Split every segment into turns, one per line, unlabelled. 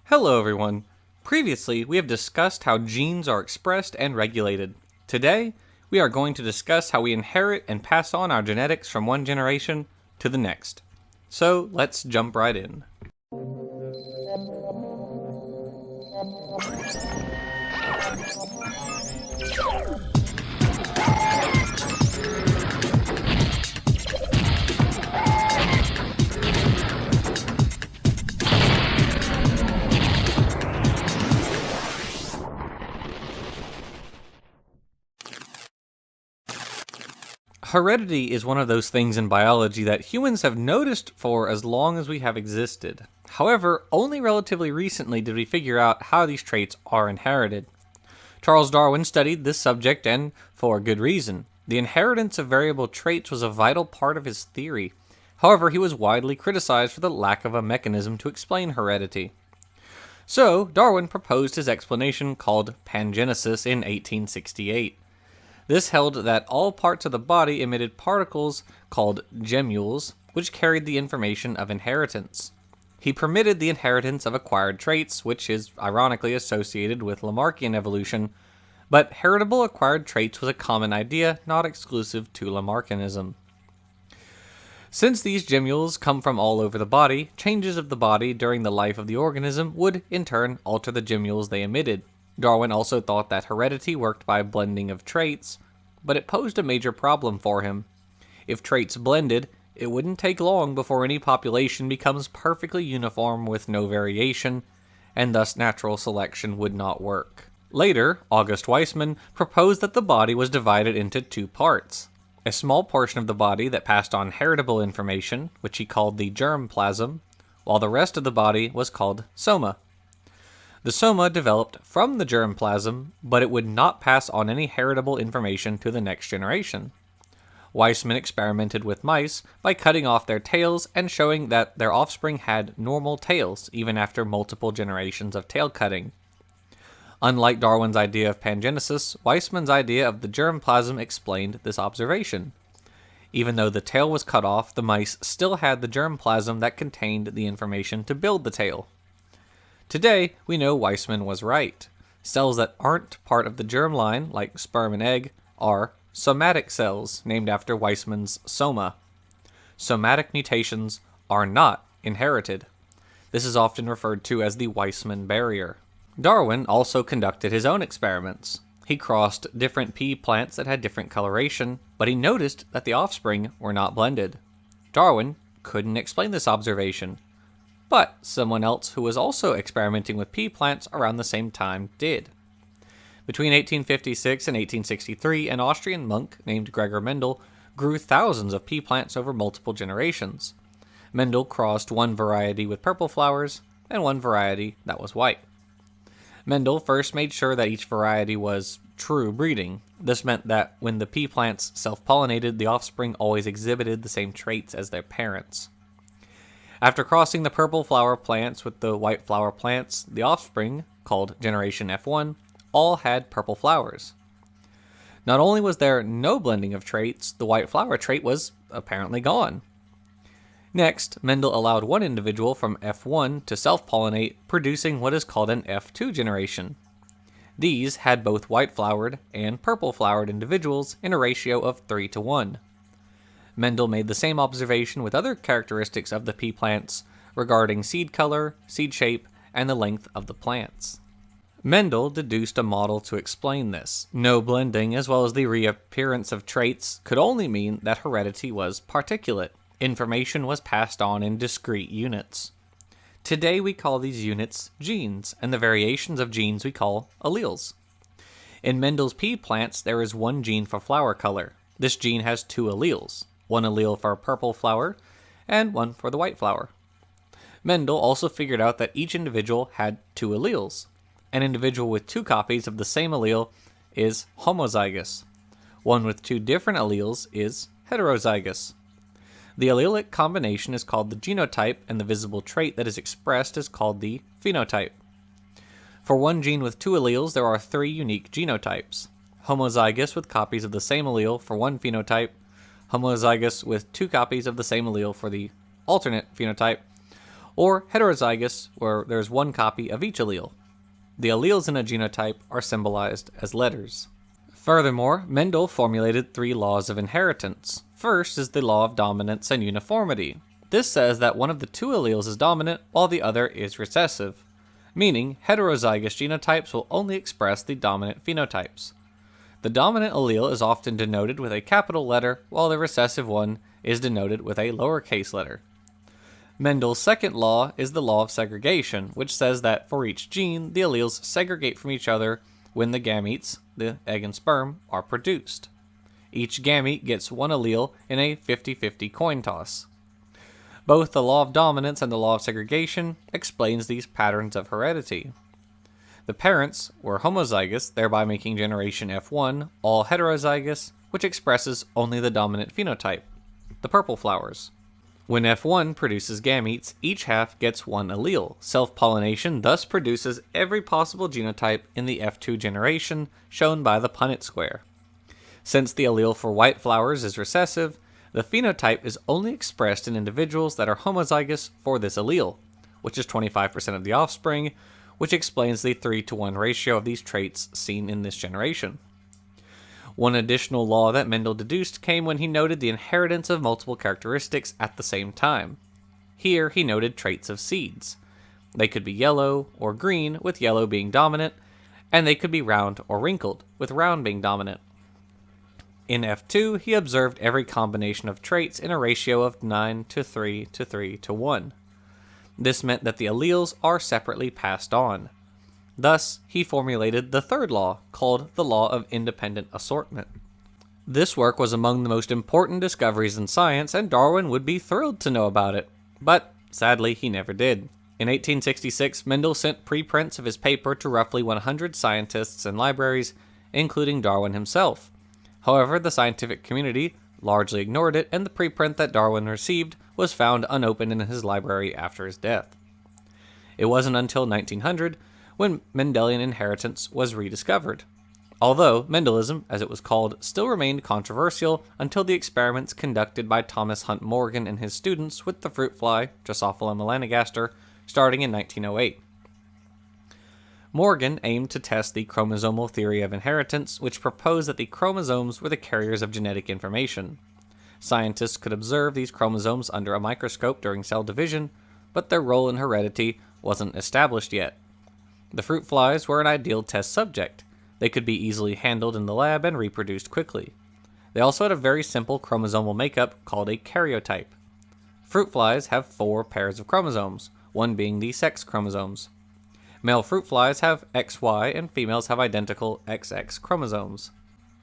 Hello everyone. Previously, we have discussed how genes are expressed and regulated. Today, we are going to discuss how we inherit and pass on our genetics from one generation to the next. So, let's jump right in. Heredity is one of those things in biology that humans have noticed for as long as we have existed. However, only relatively recently did we figure out how these traits are inherited. Charles Darwin studied this subject, and for good reason. The inheritance of variable traits was a vital part of his theory. However, he was widely criticized for the lack of a mechanism to explain heredity. So, Darwin proposed his explanation called pangenesis in 1868. This held that all parts of the body emitted particles called gemmules, which carried the information of inheritance. He permitted the inheritance of acquired traits, which is ironically associated with Lamarckian evolution, but heritable acquired traits was a common idea, not exclusive to Lamarckianism. Since these gemmules come from all over the body, changes of the body during the life of the organism would, in turn, alter the gemmules they emitted. Darwin also thought that heredity worked by blending of traits, but it posed a major problem for him. If traits blended, it wouldn't take long before any population becomes perfectly uniform with no variation, and thus natural selection would not work. Later, August Weismann proposed that the body was divided into two parts. A small portion of the body that passed on heritable information, which he called the germ plasm, while the rest of the body was called soma. The soma developed from the germ plasm, but it would not pass on any heritable information to the next generation. Weismann experimented with mice by cutting off their tails and showing that their offspring had normal tails, even after multiple generations of tail cutting. Unlike Darwin's idea of pangenesis, Weismann's idea of the germ plasm explained this observation. Even though the tail was cut off, the mice still had the germ plasm that contained the information to build the tail. Today, we know Weismann was right. Cells that aren't part of the germline, like sperm and egg, are somatic cells, named after Weismann's soma. Somatic mutations are not inherited. This is often referred to as the Weismann barrier. Darwin also conducted his own experiments. He crossed different pea plants that had different coloration, but he noticed that the offspring were not blended. Darwin couldn't explain this observation, but someone else who was also experimenting with pea plants around the same time did. Between 1856 and 1863, an Austrian monk named Gregor Mendel grew thousands of pea plants over multiple generations. Mendel crossed one variety with purple flowers and one variety that was white. Mendel first made sure that each variety was true breeding. This meant that when the pea plants self-pollinated, the offspring always exhibited the same traits as their parents. After crossing the purple flower plants with the white flower plants, the offspring, called Generation F1, all had purple flowers. Not only was there no blending of traits, the white flower trait was apparently gone. Next, Mendel allowed one individual from F1 to self-pollinate, producing what is called an F2 generation. These had both white-flowered and purple-flowered individuals in a ratio of 3:1. Mendel made the same observation with other characteristics of the pea plants regarding seed color, seed shape, and the length of the plants. Mendel deduced a model to explain this. No blending, as well as the reappearance of traits, could only mean that heredity was particulate. Information was passed on in discrete units. Today we call these units genes, and the variations of genes we call alleles. In Mendel's pea plants, there is one gene for flower color. This gene has two alleles. One allele for a purple flower, and one for the white flower. Mendel also figured out that each individual had two alleles. An individual with two copies of the same allele is homozygous. One with two different alleles is heterozygous. The allelic combination is called the genotype, and the visible trait that is expressed is called the phenotype. For one gene with two alleles, there are three unique genotypes. Homozygous with copies of the same allele for one phenotype, homozygous with two copies of the same allele for the alternate phenotype, or heterozygous, where there's one copy of each allele. The alleles in a genotype are symbolized as letters. Furthermore, Mendel formulated 3 laws of inheritance. First is the law of dominance and uniformity. This says that one of the 2 alleles is dominant while the other is recessive, meaning heterozygous genotypes will only express the dominant phenotypes. The dominant allele is often denoted with a capital letter, while the recessive one is denoted with a lowercase letter. Mendel's second law is the law of segregation, which says that for each gene, the alleles segregate from each other when the gametes, the egg and sperm, are produced. Each gamete gets one allele in a 50-50 coin toss. Both the law of dominance and the law of segregation explains these patterns of heredity. The parents were homozygous, thereby making generation F1 all heterozygous, which expresses only the dominant phenotype, the purple flowers. When F1 produces gametes, each half gets one allele. Self-pollination thus produces every possible genotype in the F2 generation, shown by the Punnett square. Since the allele for white flowers is recessive, the phenotype is only expressed in individuals that are homozygous for this allele, which is 25% of the offspring, which explains the 3-to-1 ratio of these traits seen in this generation. One additional law that Mendel deduced came when he noted the inheritance of multiple characteristics at the same time. Here he noted traits of seeds. They could be yellow or green, with yellow being dominant, and they could be round or wrinkled, with round being dominant. In F2, he observed every combination of traits in a ratio of 9-3 to 3-1. This meant that the alleles are separately passed on. Thus, he formulated the third law, called the law of independent assortment. This work was among the most important discoveries in science, and Darwin would be thrilled to know about it. But, sadly, he never did. In 1866, Mendel sent preprints of his paper to roughly 100 scientists and libraries, including Darwin himself. However, the scientific community largely ignored it, and the preprint that Darwin received was found unopened in his library after his death. It wasn't until 1900 when Mendelian inheritance was rediscovered. Although Mendelism, as it was called, still remained controversial until the experiments conducted by Thomas Hunt Morgan and his students with the fruit fly, Drosophila melanogaster, starting in 1908. Morgan aimed to test the chromosomal theory of inheritance, which proposed that the chromosomes were the carriers of genetic information. Scientists could observe these chromosomes under a microscope during cell division, but their role in heredity wasn't established yet. The fruit flies were an ideal test subject. They could be easily handled in the lab and reproduced quickly. They also had a very simple chromosomal makeup called a karyotype. Fruit flies have 4 pairs of chromosomes, one being the sex chromosomes. Male fruit flies have XY and females have identical XX chromosomes.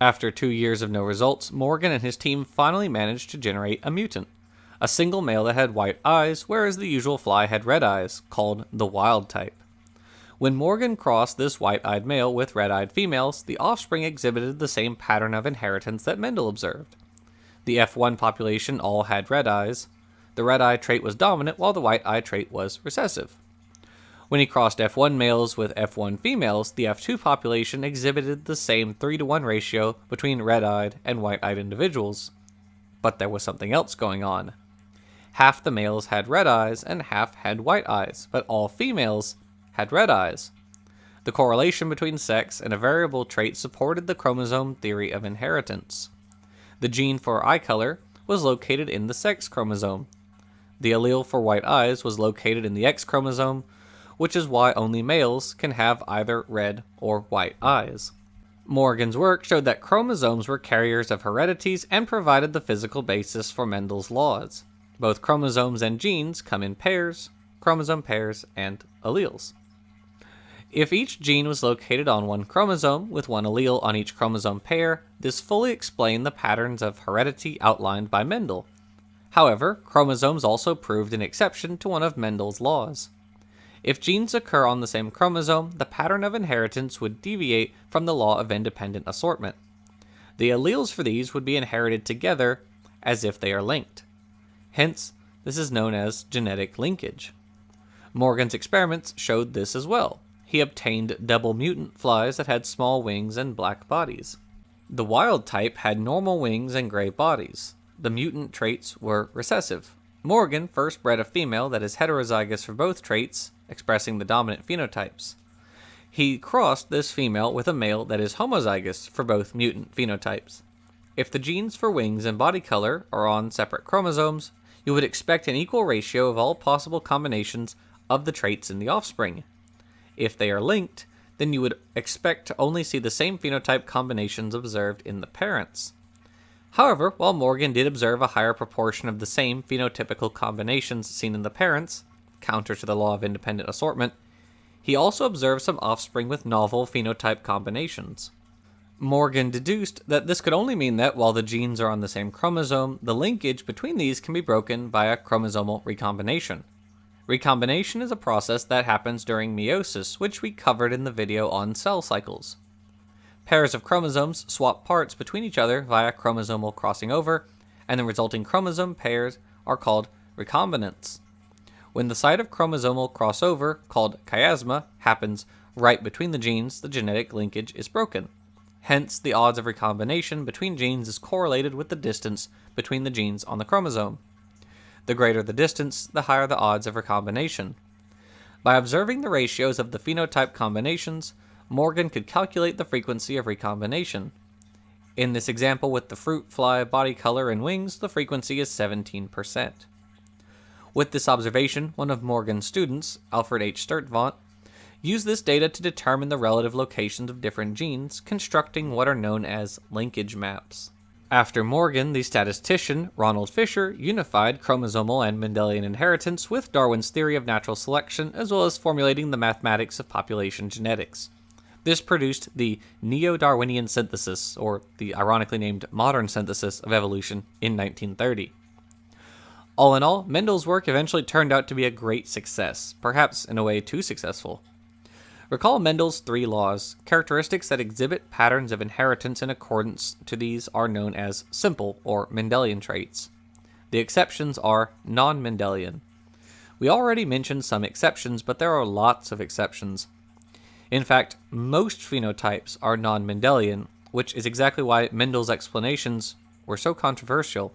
After 2 years of no results, Morgan and his team finally managed to generate a mutant, a single male that had white eyes, whereas the usual fly had red eyes, called the wild type. When Morgan crossed this white-eyed male with red-eyed females, the offspring exhibited the same pattern of inheritance that Mendel observed. The F1 population all had red eyes. The red eye trait was dominant, while the white eye trait was recessive. When he crossed F1 males with F1 females, the F2 population exhibited the same 3-to-1 ratio between red-eyed and white-eyed individuals. But there was something else going on. Half the males had red eyes and half had white eyes, but all females had red eyes. The correlation between sex and a variable trait supported the chromosome theory of inheritance. The gene for eye color was located in the sex chromosome. The allele for white eyes was located in the X chromosome, which is why only males can have either red or white eyes. Morgan's work showed that chromosomes were carriers of heredities and provided the physical basis for Mendel's laws. Both chromosomes and genes come in pairs, chromosome pairs, and alleles. If each gene was located on one chromosome, with one allele on each chromosome pair, this fully explained the patterns of heredity outlined by Mendel. However, chromosomes also proved an exception to one of Mendel's laws. If genes occur on the same chromosome, the pattern of inheritance would deviate from the law of independent assortment. The alleles for these would be inherited together as if they are linked. Hence, this is known as genetic linkage. Morgan's experiments showed this as well. He obtained double mutant flies that had small wings and black bodies. The wild type had normal wings and gray bodies. The mutant traits were recessive. Morgan first bred a female that is heterozygous for both traits, expressing the dominant phenotypes. He crossed this female with a male that is homozygous for both mutant phenotypes. If the genes for wings and body color are on separate chromosomes, you would expect an equal ratio of all possible combinations of the traits in the offspring. If they are linked, then you would expect to only see the same phenotype combinations observed in the parents. However, while Morgan did observe a higher proportion of the same phenotypical combinations seen in the parents, counter to the law of independent assortment, he also observed some offspring with novel phenotype combinations. Morgan deduced that this could only mean that while the genes are on the same chromosome, the linkage between these can be broken by a chromosomal recombination. Recombination is a process that happens during meiosis, which we covered in the video on cell cycles. Pairs of chromosomes swap parts between each other via chromosomal crossing over, and the resulting chromosome pairs are called recombinants. When the site of chromosomal crossover, called chiasma, happens right between the genes, the genetic linkage is broken. Hence, the odds of recombination between genes is correlated with the distance between the genes on the chromosome. The greater the distance, the higher the odds of recombination. By observing the ratios of the phenotype combinations, Morgan could calculate the frequency of recombination. In this example with the fruit fly body color and wings, the frequency is 17%. With this observation, one of Morgan's students, Alfred H. Sturtevant, used this data to determine the relative locations of different genes, constructing what are known as linkage maps. After Morgan, the statistician, Ronald Fisher, unified chromosomal and Mendelian inheritance with Darwin's theory of natural selection, as well as formulating the mathematics of population genetics. This produced the Neo-Darwinian synthesis, or the ironically named modern synthesis of evolution, in 1930. All in all, Mendel's work eventually turned out to be a great success, perhaps in a way too successful. Recall Mendel's 3 laws. Characteristics that exhibit patterns of inheritance in accordance to these are known as simple or Mendelian traits. The exceptions are non-Mendelian. We already mentioned some exceptions, but there are lots of exceptions. In fact, most phenotypes are non-Mendelian, which is exactly why Mendel's explanations were so controversial.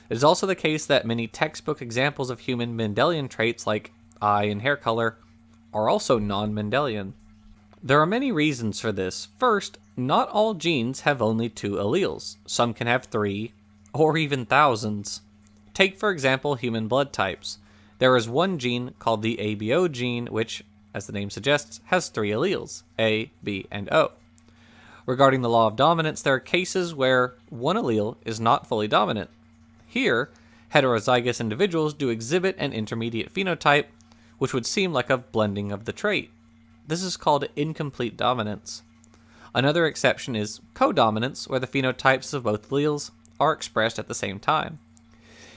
It is also the case that many textbook examples of human Mendelian traits like eye and hair color are also non-Mendelian. There are many reasons for this. First, not all genes have only 2 alleles. Some can have 3, or even thousands. Take, for example, human blood types. There is one gene called the ABO gene, which, as the name suggests, has 3 alleles, A, B, and O. Regarding the law of dominance, there are cases where one allele is not fully dominant. Here, heterozygous individuals do exhibit an intermediate phenotype, which would seem like a blending of the trait. This is called incomplete dominance. Another exception is codominance, where the phenotypes of both alleles are expressed at the same time.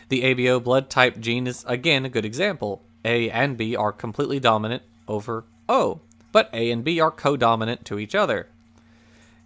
The ABO blood type gene is again a good example. A and B are completely dominant over O, but A and B are codominant to each other.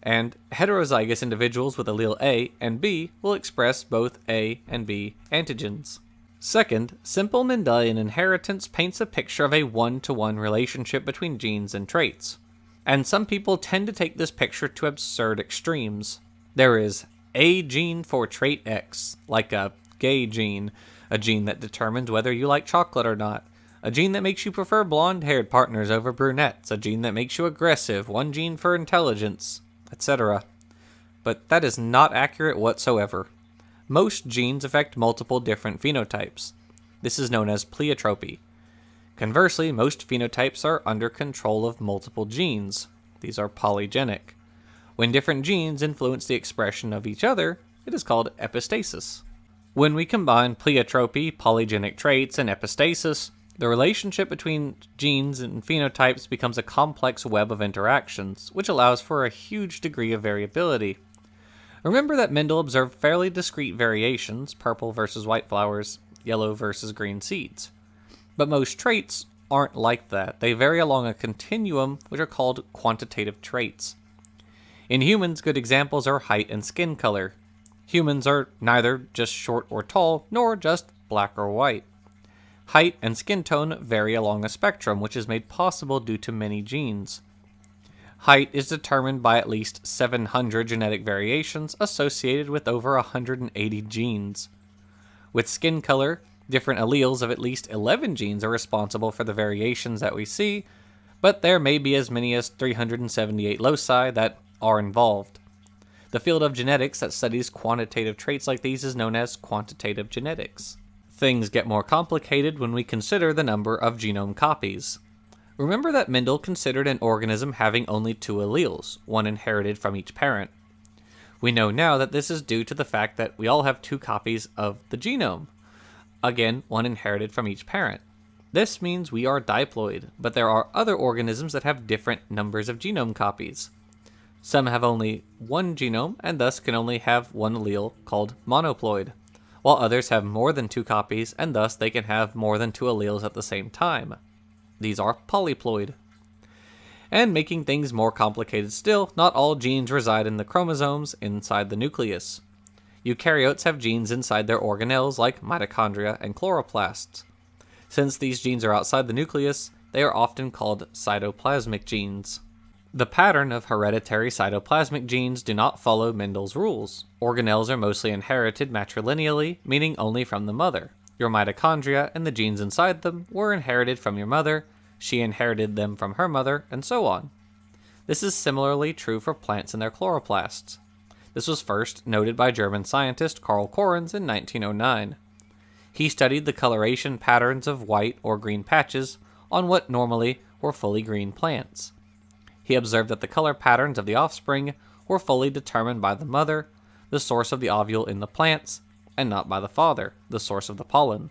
And heterozygous individuals with allele A and B will express both A and B antigens. Second, simple Mendelian inheritance paints a picture of a one-to-one relationship between genes and traits. And some people tend to take this picture to absurd extremes. There is a gene for trait X, like a gay gene, a gene that determines whether you like chocolate or not, a gene that makes you prefer blonde-haired partners over brunettes, a gene that makes you aggressive, one gene for intelligence, etc. But that is not accurate whatsoever. Most genes affect multiple different phenotypes. This is known as pleiotropy. Conversely, most phenotypes are under control of multiple genes. These are polygenic. When different genes influence the expression of each other, it is called epistasis. When we combine pleiotropy, polygenic traits, and epistasis, the relationship between genes and phenotypes becomes a complex web of interactions, which allows for a huge degree of variability. Remember that Mendel observed fairly discrete variations, purple versus white flowers, yellow versus green seeds. But most traits aren't like that. They vary along a continuum, which are called quantitative traits. In humans, good examples are height and skin color. Humans are neither just short or tall, nor just black or white. Height and skin tone vary along a spectrum, which is made possible due to many genes. Height is determined by at least 700 genetic variations associated with over 180 genes. With skin color, Different alleles of at least 11 genes are responsible for the variations that we see, but there may be as many as 378 loci that are involved. The field of genetics that studies quantitative traits like these is known as quantitative genetics. Things get more complicated when we consider the number of genome copies. Remember that Mendel considered an organism having only 2 alleles, one inherited from each parent. We know now that this is due to the fact that we all have 2 copies of the genome. Again, one inherited from each parent. This means we are diploid, but there are other organisms that have different numbers of genome copies. Some have only one genome and thus can only have one allele called monoploid, while others have more than 2 copies and thus they can have more than 2 alleles at the same time. These are polyploid. And making things more complicated still, not all genes reside in the chromosomes inside the nucleus. Eukaryotes have genes inside their organelles like mitochondria and chloroplasts. Since these genes are outside the nucleus, they are often called cytoplasmic genes. The pattern of hereditary cytoplasmic genes do not follow Mendel's rules. Organelles are mostly inherited matrilineally, meaning only from the mother. Your mitochondria and the genes inside them were inherited from your mother, she inherited them from her mother, and so on. This is similarly true for plants and their chloroplasts. This was first noted by German scientist Carl Correns in 1909. He studied the coloration patterns of white or green patches on what normally were fully green plants. He observed that the color patterns of the offspring were fully determined by the mother, the source of the ovule in the plants, and not by the father, the source of the pollen.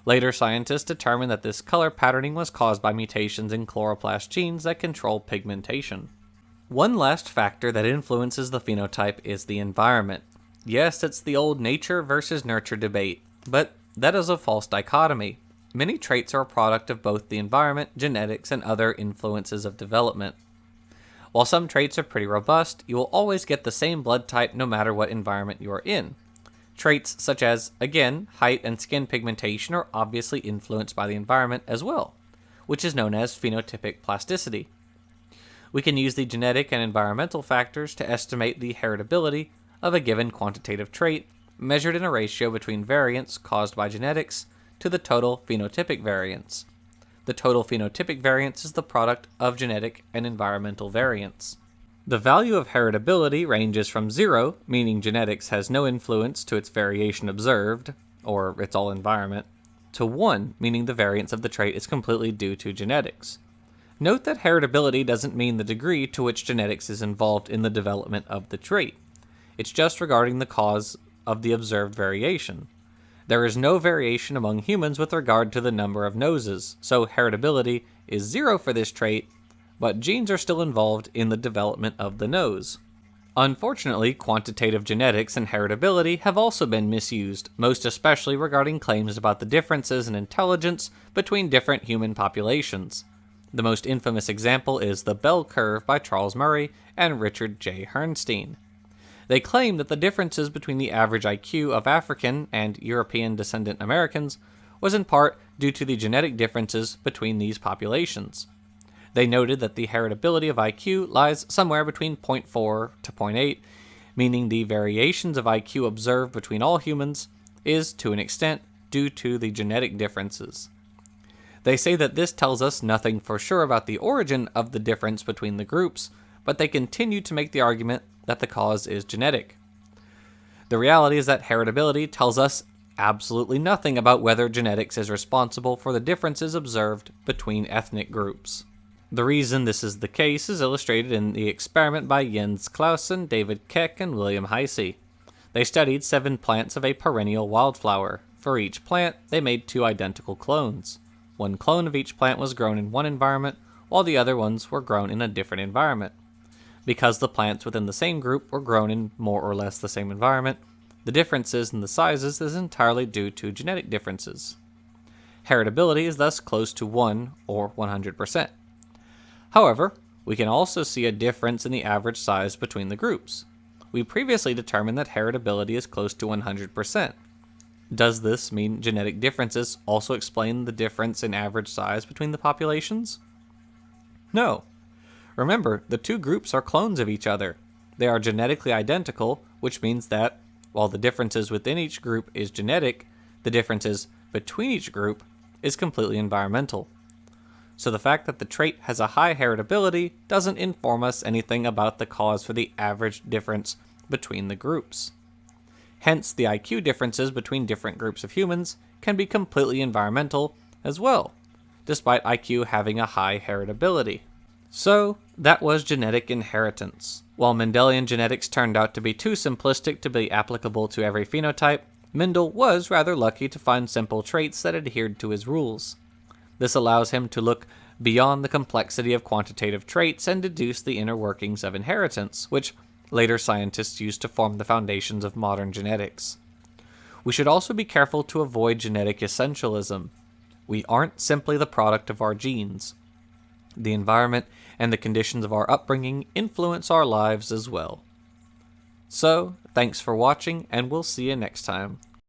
Later scientists determined that this color patterning was caused by mutations in chloroplast genes that control pigmentation. One last factor that influences the phenotype is the environment. Yes, it's the old nature versus nurture debate, but that is a false dichotomy. Many traits are a product of both the environment, genetics, and other influences of development. While some traits are pretty robust, you will always get the same blood type no matter what environment you are in. Traits such as, again, height and skin pigmentation are obviously influenced by the environment as well, which is known as phenotypic plasticity. We can use the genetic and environmental factors to estimate the heritability of a given quantitative trait, measured in a ratio between variance caused by genetics to the total phenotypic variance. The total phenotypic variance is the product of genetic and environmental variance. The value of heritability ranges from 0, meaning genetics has no influence to its variation observed, or its all environment, to 1, meaning the variance of the trait is completely due to genetics. Note that heritability doesn't mean the degree to which genetics is involved in the development of the trait. It's just regarding the cause of the observed variation. There is no variation among humans with regard to the number of noses, so heritability is 0 for this trait, but genes are still involved in the development of the nose. Unfortunately, quantitative genetics and heritability have also been misused, most especially regarding claims about the differences in intelligence between different human populations. The most infamous example is the bell curve by Charles Murray and Richard J. Herrnstein. They claim that the differences between the average IQ of African and European descendant Americans was in part due to the genetic differences between these populations. They noted that the heritability of IQ lies somewhere between 0.4 to 0.8, meaning the variations of IQ observed between all humans is, to an extent, due to the genetic differences. They say that this tells us nothing for sure about the origin of the difference between the groups, but they continue to make the argument that the cause is genetic. The reality is that heritability tells us absolutely nothing about whether genetics is responsible for the differences observed between ethnic groups. The reason this is the case is illustrated in the experiment by Jens Clausen, David Keck, and William Heisey. They studied 7 plants of a perennial wildflower. For each plant, they made 2 identical clones. One clone of each plant was grown in one environment, while the other ones were grown in a different environment. Because the plants within the same group were grown in more or less the same environment, the differences in the sizes is entirely due to genetic differences. Heritability is thus close to 1 or 100%. However, we can also see a difference in the average size between the groups. We previously determined that heritability is close to 100%. Does this mean genetic differences also explain the difference in average size between the populations? No. Remember, the 2 groups are clones of each other. They are genetically identical, which means that, while the differences within each group is genetic, The differences between each group is completely environmental. So the fact that the trait has a high heritability doesn't inform us anything about the cause for the average difference between the groups. Hence, the IQ differences between different groups of humans can be completely environmental as well, despite IQ having a high heritability. So, that was genetic inheritance. While Mendelian genetics turned out to be too simplistic to be applicable to every phenotype, Mendel was rather lucky to find simple traits that adhered to his rules. This allows him to look beyond the complexity of quantitative traits and deduce the inner workings of inheritance, which later scientists used to form the foundations of modern genetics. We should also be careful to avoid genetic essentialism. We aren't simply the product of our genes. The environment and the conditions of our upbringing influence our lives as well. So, thanks for watching, and we'll see you next time.